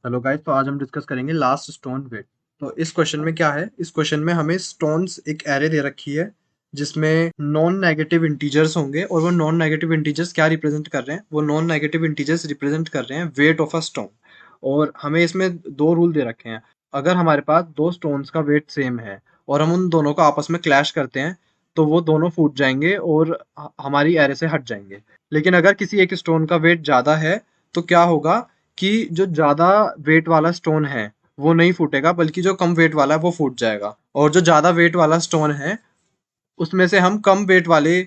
Hello guys, तो आज हम डिस्कस करेंगे लास्ट स्टोन वेट। तो इस क्वेश्चन में क्या है, इस क्वेश्चन में हमें स्टोन्स एक एरे दे रखी है जिसमें नॉन नेगेटिव इंटीजर्स होंगे, और वो नॉन नेगेटिव इंटीजर्स क्या रिप्रेजेंट कर रहे हैं, वो नॉन नेगेटिव इंटीजर्स रिप्रेजेंट कर रहे हैं वेट ऑफ अ स्टोन। और हमें इसमें दो रूल दे रखे हैं। अगर हमारे पास दो स्टोन्स का वेट सेम है और हम उन दोनों को आपस में क्लैश करते हैं तो वो दोनों फूट जाएंगे और हमारी एरे से हट जाएंगे। लेकिन अगर किसी एक स्टोन का वेट ज़्यादा है तो क्या होगा कि जो ज़्यादा वेट वाला स्टोन है वो नहीं फूटेगा, बल्कि जो कम वेट वाला है वो फूट जाएगा। और जो ज़्यादा वेट वाला स्टोन है उसमें से हम कम वेट वाले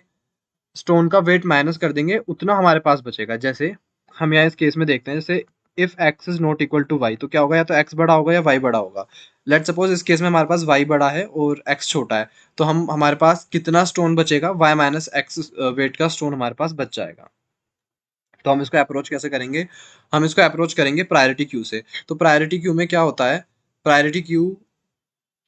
स्टोन का वेट माइनस कर देंगे, उतना हमारे पास बचेगा। जैसे हम यहाँ इस केस में देखते हैं, जैसे if x is not equal to y, तो क्या होगा, या तो x बड़ा होगा या y बड़ा होगा। लेट सपोज इस केस में हमारे पास y बड़ा है और x छोटा है, तो हम हमारे पास कितना स्टोन बचेगा, y माइनस x वेट का स्टोन हमारे पास बच जाएगा। तो हम इसको अप्रोच कैसे करेंगे, हम इसको अप्रोच करेंगे प्रायोरिटी क्यू से। तो प्रायोरिटी क्यू में क्या होता है, प्रायोरिटी क्यू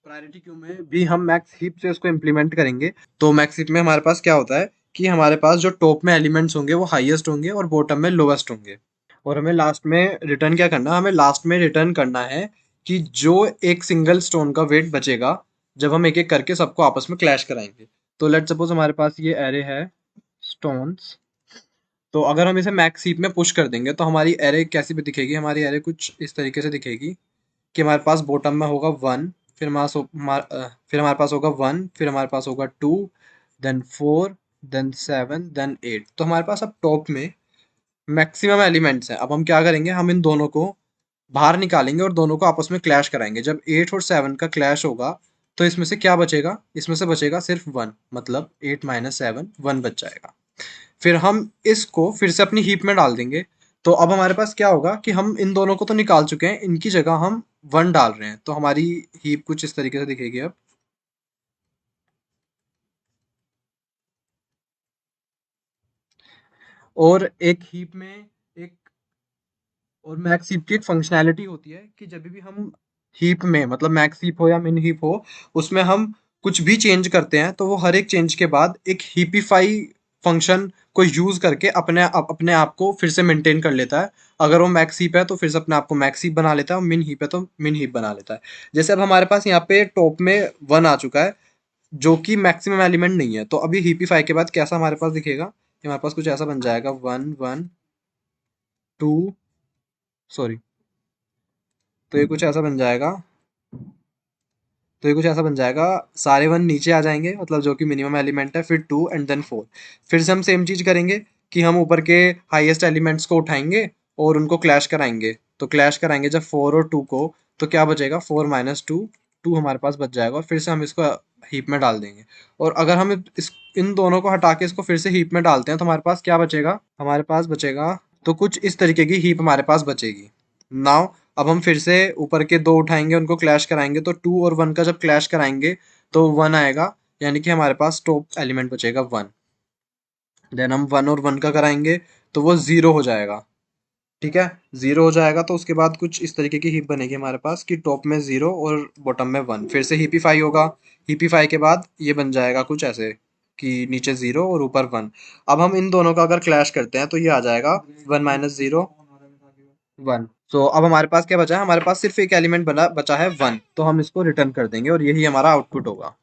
प्रायोरिटी क्यू में भी हम मैक्स हीप से इसको इम्प्लीमेंट करेंगे। तो मैक्स हीप में हमारे पास क्या होता है कि हमारे पास जो टॉप में एलिमेंट्स होंगे वो हाईएस्ट होंगे और बॉटम में लोवेस्ट होंगे। और हमें लास्ट में रिटर्न क्या करना है, हमें लास्ट में रिटर्न करना है कि जो एक सिंगल स्टोन का वेट बचेगा जब हम एक एक करके सबको आपस में क्लैश कराएंगे। तो लेट सपोज हमारे पास ये एरे है स्टोन्स। तो अगर हम इसे मैक्स हीप में पुश कर देंगे तो हमारी एरे कैसी भी दिखेगी, हमारी एरे कुछ इस तरीके से दिखेगी कि हमारे पास बॉटम में होगा वन, फिर फिर हमारे पास होगा वन, फिर हमारे पास होगा two, then four, then seven, then eight. तो हमारे पास अब टॉप में मैक्सिमम एलिमेंट्स हैं। अब हम क्या करेंगे, हम इन दोनों को बाहर निकालेंगे और दोनों को आपस में क्लैश कराएंगे। जब एट और सेवन का क्लैश होगा तो इसमें से क्या बचेगा, इसमें से बचेगा सिर्फ वन, मतलब एट माइनस सेवन, वन बच जाएगा। फिर हम इसको फिर से अपनी हीप में डाल देंगे। तो अब हमारे पास क्या होगा कि हम इन दोनों को तो निकाल चुके हैं, इनकी जगह हम वन डाल रहे हैं, तो हमारी हीप कुछ इस तरीके से दिखेगी अब। और एक हीप में एक और मैक्स हीप की एक फंक्शनैलिटी होती है कि जब भी हम हीप में, मतलब मैक्स हीप हो या मिन हीप हो, उसमें हम कुछ भी चेंज करते हैं तो वो हर एक चेंज के बाद एक हीपीफाई फंक्शन को यूज करके अपने आप को फिर से मेंटेन कर लेता है। अगर वो मैक्स हीप है तो फिर से अपने आप को मैक्स हीप बना लेता है, और मिन हीप है तो मिन हीप बना लेता है। जैसे अब हमारे पास यहाँ पे टॉप में वन आ चुका है जो कि मैक्सिमम एलिमेंट नहीं है, तो अभी हीपीफाई के बाद कैसा हमारे पास दिखेगा, कि हमारे पास कुछ ऐसा बन जाएगा, वन वन, टू, सॉरी, तो ये कुछ ऐसा बन जाएगा। तो ये कुछ ऐसा बन जाएगा, सारे वन नीचे आ जाएंगे, मतलब जो कि मिनिमम एलिमेंट है, फिर टू एंड देन फोर। फिर से हम सेम चीज करेंगे कि हम ऊपर के हाईएस्ट एलिमेंट्स को उठाएंगे और उनको क्लैश कराएंगे। तो क्लैश कराएंगे जब फोर और टू को, तो क्या बचेगा, फोर माइनस टू, टू हमारे पास बच जाएगा, और फिर से हम इसको हीप में डाल देंगे। और अगर हम इस इन दोनों को हटा के इसको फिर से हीप में डालते हैं तो हमारे पास क्या बचेगा, हमारे पास बचेगा तो कुछ इस तरीके की हीप हमारे पास बचेगी। नाउ अब हम फिर से ऊपर के दो उठाएंगे, उनको क्लैश कराएंगे, तो टू और वन का जब क्लैश कराएंगे तो वन आएगा, यानी कि हमारे पास टॉप एलिमेंट बचेगा वन। देन हम वन और वन का कराएंगे तो वो जीरो हो जाएगा। ठीक है, जीरो हो जाएगा तो उसके बाद कुछ इस तरीके की हीप बनेगी हमारे पास कि टॉप में जीरो और बॉटम में वन, फिर से हीपीफाई होगा। हीपीफाई के बाद ये बन जाएगा कुछ ऐसे कि नीचे जीरो और ऊपर वन। अब हम इन दोनों का अगर क्लैश करते हैं तो ये आ जाएगा वन माइनस जीरो, वन। तो अब हमारे पास क्या बचा है, हमारे पास सिर्फ एक एलिमेंट बचा है वन, तो हम इसको रिटर्न कर देंगे और यही हमारा आउटपुट होगा।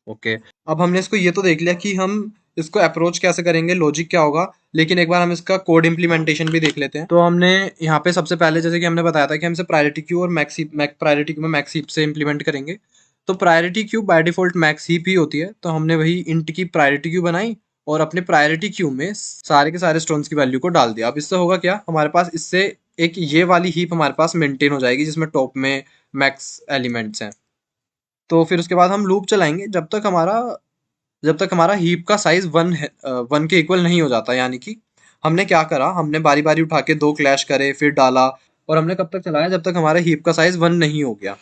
ओके, अब हमने इसको ये तो देख लिया कि हम इसको अप्रोच कैसे करेंगे, लॉजिक क्या होगा। लेकिन एक बार हम इसका कोड इम्प्लीमेंटेशन भी देख लेते हैं। तो हमने यहाँ पे सबसे पहले, जैसे कि हमने बताया था कि हम इसे प्रायोरिटी क्यू और प्रायोरिटी क्यू में मैक्स हीप से इम्प्लीमेंट करेंगे। तो priority queue by default max heap ही होती है, तो हमने वही इंट की प्रायोरिटी क्यू बनाई और अपने प्रायोरिटी क्यू में सारे के सारे स्टोन्स की वैल्यू को डाल दिया। अब इससे होगा क्या, हमारे पास इससे एक ये वाली हीप हमारे पास मेंटेन हो जाएगी जिसमें टॉप में मैक्स एलिमेंट्स हैं। तो फिर उसके बाद हम लूप चलाएंगे जब तक हमारा हीप का साइज वन है, वन के इक्वल नहीं हो जाता। यानी कि हमने क्या करा, हमने बारी बारी उठा के दो क्लैश करे, फिर डाला, और हमने कब तक चलाया, जब तक हमारा हीप का साइज वन नहीं हो गया।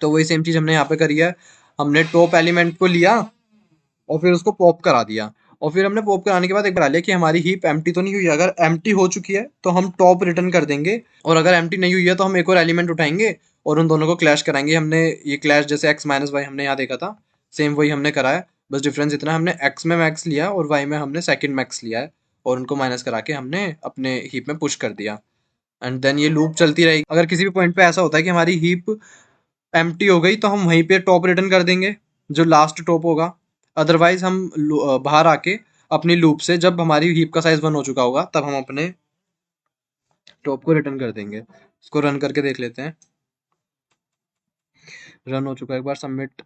तो वही सेम चीज हमने यहाँ पे करी है। हमने टॉप एलिमेंट को लिया और फिर उसको पॉप करा दिया, और फिर हमने पॉप कराने के बाद एक बार लिया कि हमारी हीप एम्प्टी तो नहीं हुई। अगर एम्प्टी हो चुकी है तो हम टॉप रिटर्न कर देंगे, और अगर एम्प्टी नहीं हुई है तो हम एक और एलिमेंट उठाएंगे और उन दोनों को क्लैश कराएंगे। हमने ये क्लैश जैसे एक्स माइनस वाई हमने यहाँ देखा था, सेम वही हमने करा है। बस डिफरेंस इतना, हमने एक्स में मैक्स लिया और वाई में हमने सेकंड मैक्स लिया है, और उनको माइनस करा के हमने अपने हीप में पुश कर दिया। एंड देन ये लूप चलती रहेगी। अगर किसी भी पॉइंट पे ऐसा होता है कि हमारी हीप एम्प्टी हो गई तो हम वहीं पे टॉप रिटर्न कर देंगे, जो लास्ट टॉप होगा। अदरवाइज हम बाहर आके अपनी लूप से, जब हमारी हीप का साइज 1 हो चुका होगा, तब हम अपने टॉप को रिटर्न कर देंगे। इसको रन करके देख लेते हैं। रन हो चुका है, एक बार सबमिट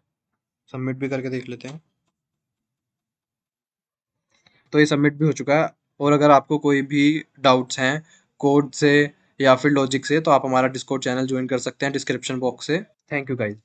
सबमिट भी करके देख लेते हैं। तो ये सबमिट भी हो चुका है। और अगर आपको कोई भी डाउट्स हैं कोड से या फिर लॉजिक से, तो आप हमारा डिस्कॉर्ड चैनल ज्वाइन कर सकते हैं डिस्क्रिप्शन बॉक्स से। Thank you guys.